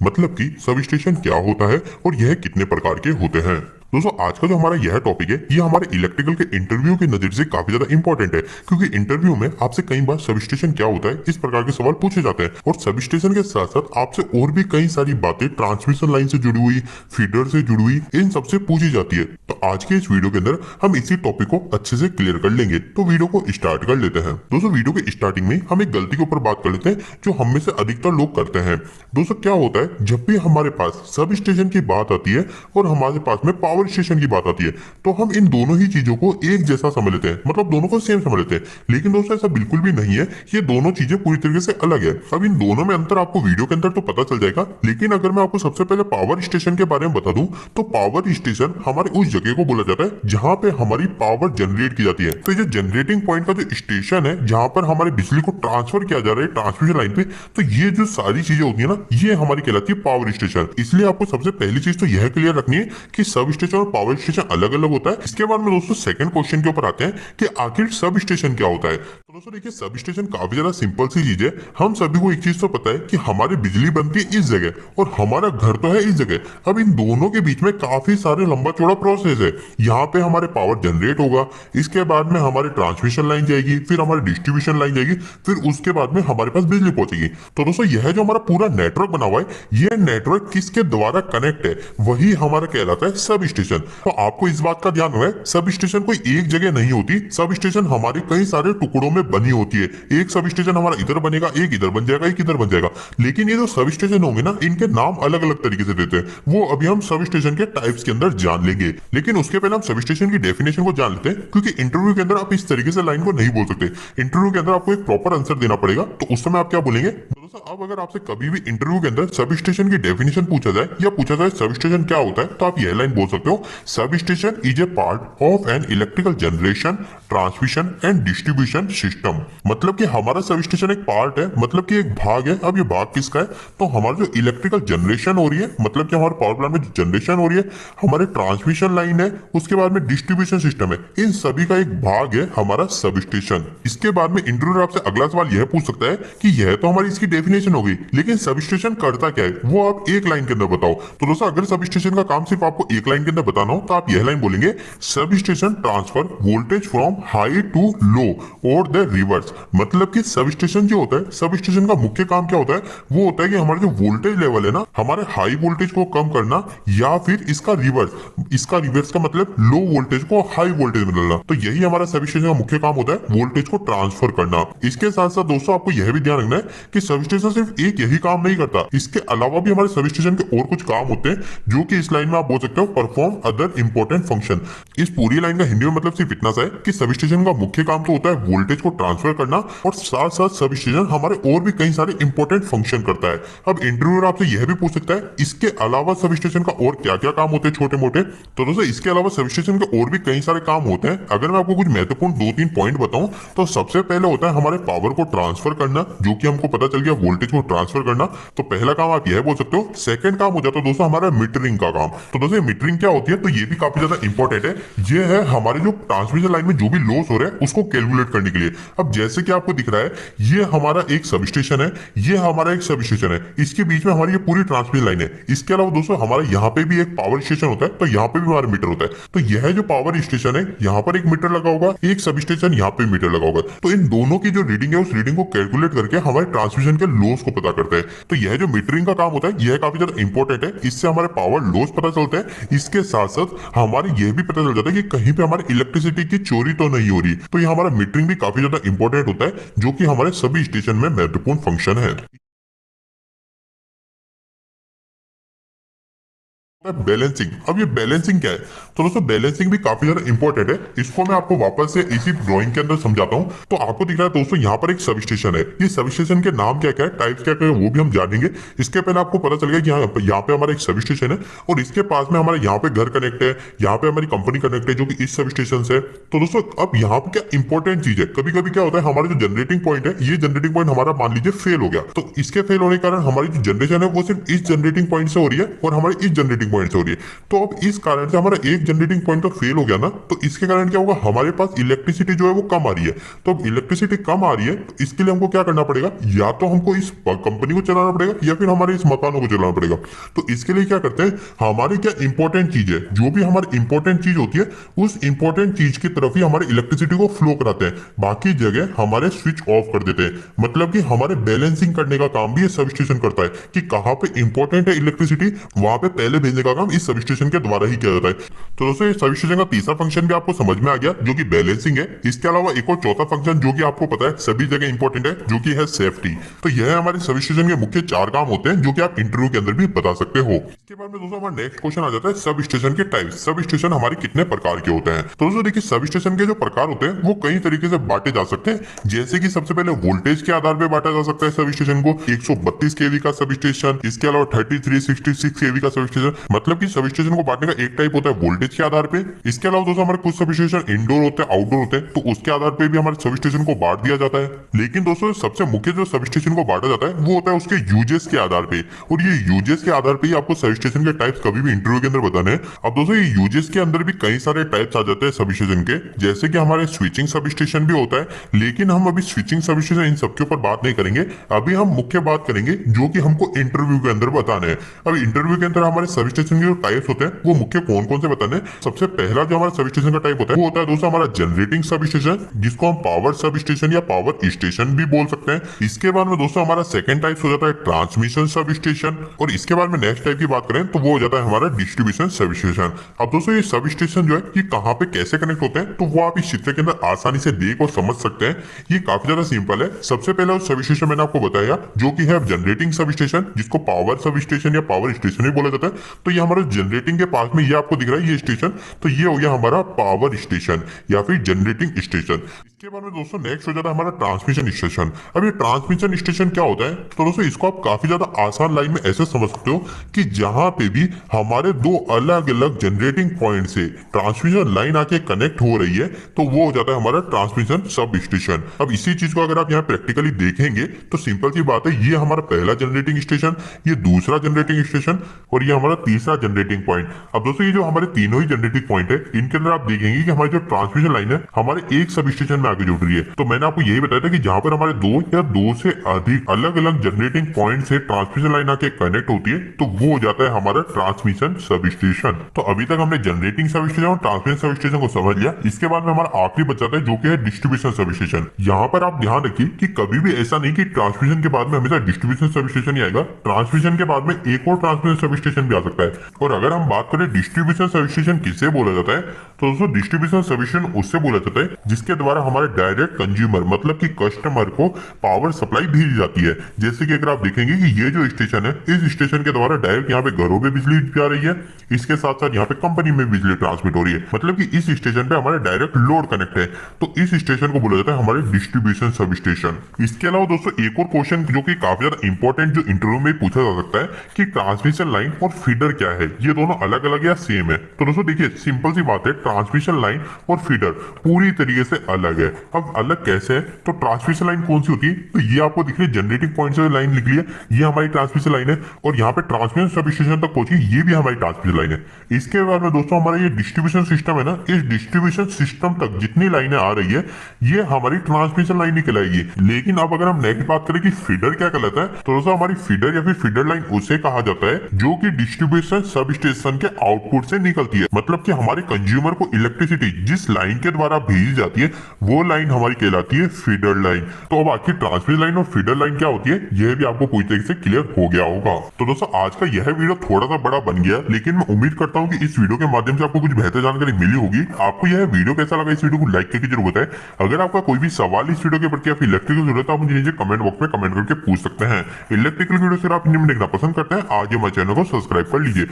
मतलब कि sub station क्या होता है और यह कितने प्रकार के होते हैं। दोस्तों आज का जो हमारा यह टॉपिक है ये हमारे इलेक्ट्रिकल के इंटरव्यू की नजर से काफी ज्यादा इंपॉर्टेंट है, क्योंकि इंटरव्यू में आपसे कई बार सब स्टेशन क्या होता है इस प्रकार के सवाल पूछे जाते हैं। और सब स्टेशन के साथ साथ आपसे और भी कई सारी बातें ट्रांसमिशन लाइन से जुड़ी हुई, फीडर से जुड़ी हुई, इन सबसे पूछी जाती है। तो आज के इस वीडियो के अंदर हम इसी टॉपिक को अच्छे से क्लियर कर लेंगे। तो वीडियो को स्टार्ट कर लेते हैं। दोस्तों वीडियो के स्टार्टिंग में हम एक गलती के ऊपर बात कर लेते हैं जो हम में से अधिकतर लोग करते हैं। दोस्तों क्या होता है, जब भी हमारे पास सब स्टेशन की बात आती है और हमारे पास में पावर स्टेशन की बात आती है तो हम इन दोनों ही चीजों को एक जैसा समझ लेते हैं, मतलब दोनों को सेम समझ लेते हैं। लेकिन दोस्तों ऐसा बिल्कुल भी नहीं है, ये दोनों चीजें पूरी तरीके से अलग है। अब इन दोनों में अंतर आपको वीडियो के अंदर तो पता चल जाएगा, लेकिन अगर मैं आपको सबसे पहले पावर स्टेशन के बारे में बता दूं तो पावर स्टेशन हमारे उस जगह को बोला जाता है जहां पे हमारी पावर जनरेट की जाती है। तो ये जनरेटिंग पॉइंट का जो स्टेशन है जहां पर हमारी बिजली को ट्रांसफर किया जा रहा है ट्रांसमिशन लाइन पे, तो ये जो सारी चीजें होती है ना, ये हमारी कहलाती है पावर स्टेशन। इसलिए आपको सबसे पहली चीज तो यह क्लियर रखनी है कि सब स्टेशन और पावर स्टेशन अलग अलग होता है। इसके बाद में दोस्तों सेकंड क्वेश्चन के ऊपर आते हैं कि आखिर सब स्टेशन क्या होता है। तो दोस्तों देखिए, सब स्टेशन काफी ज्यादा सिंपल सी चीज है। हम सभी को एक चीज तो पता है कि हमारी बिजली बनती है इस जगह और हमारा घर तो है इस जगह। अब इन दोनों के बीच में काफी सारे लंबा चौड़ा प्रोसेस है। यहाँ पे हमारे पावर जनरेट होगा, इसके बाद में हमारी ट्रांसमिशन लाइन जाएगी, फिर हमारी डिस्ट्रीब्यूशन लाइन जाएगी, फिर उसके बाद में हमारे पास बिजली पहुंचेगी। तो दोस्तों यह जो हमारा पूरा नेटवर्क बना हुआ है, यह नेटवर्क किसके द्वारा कनेक्ट है, वही हमारा कहलाता है सब स्टेशन। तो आपको इस बात का ध्यान रहे, सब स्टेशन कोई एक जगह नहीं होती। सब स्टेशन हमारे कई सारे टुकड़ों में बनी होती है। एक सब स्टेशन हमारा इधर बनेगा, एक इधर बन जाएगा, एक इधर बन जाएगा। लेकिन ये जो सब स्टेशन होंगे ना, इनके नाम अलग अलग तरीके से देते हैं। वो अभी हम सब स्टेशन के टाइप्स के अंदर जान लेंगे। लेकिन उसके पहले हम सब स्टेशन की डेफिनेशन को जान लेते हैं, क्योंकि इंटरव्यू के अंदर आप इस तरीके से लाइन को नहीं बोल सकते। इंटरव्यू के अंदर आपको एक प्रॉपर आंसर देना पड़ेगा। तो उस समय आप क्या बोलेंगे? तो दोस्तों अब अगर आपसे कभी भी इंटरव्यू के अंदर सब स्टेशन की डेफिनेशन पूछा जाए या पूछा जाए सब स्टेशन क्या होता है, तो आप यह लाइन बोल सकते हो, sub station is a part of an electrical generation, transmission and distribution system. मतलब कि हमारा सब स्टेशन एक पार्ट है, मतलब कि एक भाग है। अब ये भाग किसका है? तो हमारा जो इलेक्ट्रिकल जनरेशन हो रही है, मतलब कि हमारे पावर प्लांट में जो जनरेशन हो रही है, हमारे ट्रांसमिशन लाइन है, उसके बाद में डिस्ट्रीब्यूशन सिस्टम है, इन सभी का एक भाग है हमारा सब स्टेशन। इसके बाद में इंटरव्यूअर आपसे अगला सवाल यह पूछ सकता है कि यह तो हमारी इसकी डेफिनेशन हो गई, लेकिन सब स्टेशन करता क्या है वो आप एक लाइन के अंदर बताओ। तो दोस्तों अगर सब स्टेशन का काम सिर्फ आपको एक लाइन के अंदर बताना हो तो आप यह लाइन बोलेंगे, substation transfer voltage from high to low और द रिवर्स। मतलब कि सब स्टेशन जो होता है, सब स्टेशन का मुख्य काम क्या होता है? वो होता है कि हमारा जो वोल्टेज लेवल है ना, हमारे हाई वोल्टेज को कम करना, या फिर इसका रिवर्स। इसका रिवर्स का मतलब लो वोल्टेज को हाई वोल्टेज में डालना। तो यही हमारा सब स्टेशन का मुख्य काम होता है, वोल्टेज को ट्रांसफर करना। इसके साथ साथ दोस्तों आपको यह भी ध्यान रखना है कि सब स्टेशन सिर्फ एक यही काम नहीं करता, इसके अलावा भी हमारे सब स्टेशन के और कुछ काम होते हैं जो कि इस लाइन में आप बोल सकते हो परफॉर्म अदर इंपॉर्टेंट फंक्शन। इस पूरी लाइन का हिंदी में मतलब सिर्फ इतना सा है कि सब स्टेशन का मुख्य काम तो होता है वोल्टेज को ट्रांसफर करना, और साथ साथ सब स्टेशन हमारे और भी कई सारे इंपॉर्टेंट फंक्शन करता है। अब इंटरव्यूअर आपसे यह भी पूछ सकता है इसके अलावा सब स्टेशन का और क्या क्या काम होते हैं छोटे मोटे। तो दोस्तों इसके अलावा सब स्टेशन के और भी कई सारे काम होते हैं। अगर मैं आपको कुछ महत्वपूर्ण दो तीन पॉइंट बताऊं तो सबसे पहले होता है हमारे पावर को ट्रांसफर करना, जो कि हमको पता चल गया वोल्टेज को ट्रांसफर करना। तो पहला काम आप यह बोल सकते हो। सेकंड काम हो जाता है दोस्तों हमारा मीटरिंग का काम। तो दोस्तों मीटरिंग क्या होती है, तो ये भी काफी ज्यादा इंपॉर्टेंट है। ये है हमारे जो ट्रांसमिशन लाइन में जो भी लॉस हो रहा है उसको कैलकुलेट करने के लिए। अब जैसे कि आपको दिख रहा है, ये हमारा एक सब स्टेशन है, ये हमारा एक सब स्टेशन है, इसके बीच में हमारी ये पूरी ट्रांसमिशन लाइन है। इसके अलावा दोस्तों हमारे यहाँ पे भी एक पावर स्टेशन होता है, तो यहाँ पे भी हमारा मीटर होता है। तो यह जो पावर स्टेशन है, यहाँ पर एक मीटर लगा होगा, एक सब स्टेशन यहाँ पे मीटर लगा होगा। तो इन दोनों की जो रीडिंग है उस रीडिंग को कैलकुलेट करके हमारे ट्रांसमिशन के लॉस को पता करते हैं। तो यह जो मीटरिंग का काम होता है यह काफी ज्यादा इंपॉर्टेंट है। इससे हमारे पावर लॉस पता चलता है। इसके साथ साथ हमारे यह भी पता चल जाता है कि कहीं पे हमारे इलेक्ट्रिसिटी की चोरी तो नहीं हो रही। तो यह हमारा मीटरिंग भी काफी ज्यादा इंपॉर्टेंट होता है, जो कि हमारे सभी स्टेशन में महत्वपूर्ण फंक्शन है। बैलेंसिंग। अब ये बैलेंसिंग क्या है? तो दोस्तों बैलेंसिंग भी काफी ज्यादा इंपॉर्टेंट है। इसको मैं आपको वापस से इसी ड्राइंग के अंदर समझाता हूँ। तो आपको दिख रहा है दोस्तों यहाँ पर एक सब स्टेशन है। ये सब स्टेशन के नाम क्या क्या है, टाइप्स क्या क्या है, वो भी हम जानेंगे। इसके पहले आपको पता चल गया कि यहाँ पे हमारा एक सब स्टेशन है और इसके पास में हमारे यहाँ पे घर कनेक्ट है, यहाँ पे हमारी कंपनी कनेक्ट है जो कि इस सब स्टेशन से। तो दोस्तों अब यहाँ पे क्या इंपॉर्टेंट चीज है, कभी कभी क्या होता है हमारा जो जनरेटिंग पॉइंट है, ये जनरेटिंग पॉइंट हमारा मान लीजिए फेल हो गया। तो इसके फेल होने के कारण हमारी जो जनरेशन है वो सिर्फ इस जनरेटिंग पॉइंट से हो रही है और हमारी इस जनरेटिंग जनरेटिंग पॉइंट से हो रही है। तो अब इस कारण से हमारा एक जनरेटिंग पॉइंट तो फेल हो गया ना, तो इसके कारण क्या होगा, हमारे पास इलेक्ट्रिसिटी जो है वो कम आ रही है। तो अब इलेक्ट्रिसिटी कम आ रही है तो इसके लिए हमको क्या करना पड़ेगा, या तो हमको इस कंपनी को चलाना पड़ेगा या फिर हमारे इस मकानों को चलाना पड़ेगा। तो इसके लिए क्या करते हैं, हमारी क्या इंपॉर्टेंट चीज है, जो भी हमारी इंपॉर्टेंट चीज होती है उस इंपॉर्टेंट चीज की तरफ ही हमारे इलेक्ट्रिसिटी को फ्लो कराते हैं, बाकी जगह हमारे स्विच ऑफ कर देते हैं। मतलब कि हमारे बैलेंसिंग करने का काम भी ये सब स्टेशन करता है कि कहां पे इंपॉर्टेंट है इलेक्ट्रिसिटी, वहां पे पहले भेजने का काम इस सब स्टेशन के द्वारा ही किया जाता है। तो दोस्तों ये सब स्टेशन का तीसरा फंक्शन भी आपको समझ में आ गया, जो कि बैलेंसिंग है। इसके अलावा एक और चौथा फंक्शन जो कि आपको पता है सभी जगह इंपॉर्टेंट है, जो कि है सेफ्टी। तो यह हमारे सब स्टेशन के मुख्य 4 काम होते हैं, जो कि आप इंटरव्यू के अंदर भी बता सकते हो। इसके बाद में दोस्तों हमारा नेक्स्ट क्वेश्चन आ जाता है सब स्टेशन के टाइप। सब स्टेशन हमारे कितने प्रकार के होते हैं। तो दोस्तों देखिए सब स्टेशन के जो प्रकार होते हैं वो कई तरीके से बांटे जा सकते हैं। जैसे कि सबसे पहले वोल्टेज के आधार पर बांटा जा सकता है सब स्टेशन को, 132 केवी का सब स्टेशन, इसके अलावा 3366 केवी का सब स्टेशन। मतलब कि सब स्टेशन को बांटने का एक टाइप होता है वोल्टेज के आधार पे। इसके अलावा दोस्तों हमारे कुछ सब स्टेशन इंडोर होते हैं, आउटडोर होते हैं, तो उसके आधार पे भी हमारे सब स्टेशन को बांट दिया जाता है। लेकिन दोस्तों सबसे मुख्य जो सब स्टेशन को बांटा जाता है वो होता है उसके यूजेस के आधार पे, और ये यूजेस के आधार पे ही आपको सब स्टेशन के टाइप्स कभी भी इंटरव्यू के अंदर बताने हैं। अब दोस्तों ये यूजेस के अंदर भी कई सारे टाइप्स आ जाते हैं सब स्टेशन के, जैसे कि हमारे स्विचिंग सब स्टेशन भी होता है। लेकिन हम अभी स्विचिंग सब स्टेशन इन सबके ऊपर बात नहीं करेंगे, अभी हम मुख्य बात करेंगे जो कि हमको इंटरव्यू के अंदर बताने हैं। अब इंटरव्यू के अंदर हमारे सब स्टेशन के जो टाइप्स होते हैं वो मुख्य कौन कौन से बताने हैं। सबसे पहला जो हमारा सब स्टेशन का टाइप होता है वो होता है दोस्तों हमारा जनरेटिंग सब स्टेशन, जिसको हम पावर सब स्टेशन या पावर स्टेशन भी बोल सकते हैं। इसके बाद में दोस्तों हमारा सेकंड टाइप हो जाता है ट्रांसमिशन सब स्टेशन, और इसके बाद में नेक्स्ट टाइप की बात करें तो वो हो जाता है हमारा डिस्ट्रीब्यूशन सब स्टेशन। अब दोस्तों ये सब स्टेशन जो है ये कहाँ पे कैसे कनेक्ट होते हैं, तो वो आप इस चित्र के अंदर आसानी से देख और समझ सकते हैं। ये काफी ज्यादा सिंपल है। सबसे पहला सब स्टेशन मैंने आपको बताया जो कि है जनरेटिंग सब स्टेशन, जिसको पावर सब स्टेशन या पावर स्टेशन भी बोला जाता है। तो ये हमारा जनरेटिंग के पास में ये आपको दिख रहा है ये स्टेशन, तो ये हो गया हमारा पावर स्टेशन या फिर जनरेटिंग स्टेशन। इसके बाद में दोस्तों नेक्स्ट हो जाता है हमारा ट्रांसमिशन स्टेशन। अब ये ट्रांसमिशन स्टेशन क्या होता है, तो दोस्तों इसको आप काफी ज्यादा आसान लाइन में ऐसे समझ सकते हो कि जहां पे भी हमारे दो अलग अलग जनरेटिंग पॉइंट से ट्रांसमिशन लाइन आके कनेक्ट हो रही है तो वो हो जाता है हमारा ट्रांसमिशन सब स्टेशन। अब इसी चीज को अगर आप यहाँ प्रैक्टिकली देखेंगे तो सिंपल सी बात है, ये हमारा पहला जनरेटिंग स्टेशन, ये दूसरा जनरेटिंग स्टेशन और ये हमारा तीसरा जनरेटिंग पॉइंट। अब दोस्तों ये जो हमारे तीनों ही जनरेटिंग पॉइंट है इनके अंदर आप देखेंगे कि हमारी जो ट्रांसमिशन लाइन है हमारे एक सब स्टेशन में आगे जुड़ रही है। तो मैंने आपको यही बताया था कि जहां पर हमारे दो या दो से अधिक अलग अलग जनरेटिंग पॉइंट से ट्रांसमिशन लाइन आके कनेक्ट होती है तो वो हो जाता है हमारा ट्रांसमिशन सब स्टेशन। तो अभी तक हमने जनरेटिंग सब स्टेशन और ट्रांसमिशन सब स्टेशन को समझ लिया। इसके बाद में हमारा आखिरी बच जाता है जो कि है डिस्ट्रीब्यूशन सब स्टेशन। यहाँ पर आप ध्यान रखिए कि कभी भी ऐसा नहीं कि ट्रांसमिशन के बाद में हमेशा डिस्ट्रीब्यूशन सब स्टेशन ही आएगा, ट्रांसमिशन के बाद में एक और ट्रांसमिशन सब स्टेशन भी आ सकता है। और अगर हम बात करें डिस्ट्रीब्यूशन सब स्टेशन किससे बोला जाता है, तो दोस्तों डिस्ट्रीब्यूशन सब स्टेशन उससे बोला जाता है जिसके द्वारा हमारे डायरेक्ट कंज्यूमर मतलब कि कस्टमर को पावर सप्लाई भेजी जाती है। जैसे कि अगर आप देखेंगे कि ये जो स्टेशन है इस स्टेशन के द्वारा डायरेक्ट यहाँ पे घरों पे बिजली जा रही है, इसके साथ साथ यहाँ पे कंपनी में बिजली ट्रांसमिट हो रही है। मतलब कि इस स्टेशन पे हमारे डायरेक्ट लोड कनेक्ट है, तो इस स्टेशन को बोला जाता है हमारे डिस्ट्रीब्यूशन सब स्टेशन। इसके अलावा दोस्तों एक और क्वेश्चन जो कि काफी ज्यादा इंपॉर्टेंट जो इंटरव्यू में पूछा जा सकता है कि ट्रांसमिशन लाइन और फीडर क्या है, ये दोनों अलग अलग या सेम है। तो दोस्तों देखिए सिंपल सी बात है, ट्रांसमिशन लाइन और फीडर पूरी तरीके से अलग है। अब अलग कैसे है, तो ट्रांसमिशन लाइन कौन सी होती है, तो ये आपको दिख रही है जनरेटिंग पॉइंट से लाइन निकली है, ये हमारी ट्रांसमिशन लाइन है, और यहाँ पे ट्रांसमिशन सब स्टेशन तक पहुंची ये भी हमारी ट्रांसमिशन लाइन है। इसके बाद में दोस्तों हमारा ये डिस्ट्रीब्यूशन सिस्टम है ना, इस डिस्ट्रीब्यूशन सिस्टम तक जितनी लाइनें आ रही है ये हमारी ट्रांसमिशन लाइन ही कहलाएगी। लेकिन अब अगर हम नेक्स्ट बात करें कि फीडर क्या कहलाता है, तो दोस्तों हमारी फीडर या फिर फीडर लाइन उसे कहा जाता है जो कि डिस्ट्रीब्यूशन सब स्टेशन के आउटपुट से निकलती है। मतलब कि हमारे कंज्यूमर को इलेक्ट्रिसिटी जिस लाइन के द्वारा भेजी जाती है वो लाइन हमारी कहलाती है फीडर लाइन। तो अब आखिर ट्रांसमिशन लाइन और फीडर लाइन क्या होती है यह भी आपको पूरी तरीके से क्लियर हो गया होगा। तो दोस्तों आज का यह वीडियो थोड़ा सा बड़ा बन गया, लेकिन मैं उम्मीद करता हूँ कि इस वीडियो के माध्यम से आपको कुछ बेहतर जानकारी मिली होगी। आपको यह वीडियो कैसा लगा, इस वीडियो को लाइक करके जरूर बताएं। अगर आपका कोई भी सवाल इस वीडियो के प्रति या फिर इलेक्ट्रिकल जरूरत है आप मुझे नीचे कमेंट बॉक्स में कमेंट करके पूछ सकते हैं। इलेक्ट्रिकल वीडियो से आप देखना पसंद करते हैं आज हमारे चैनल को सब्सक्राइब कर लीजिए।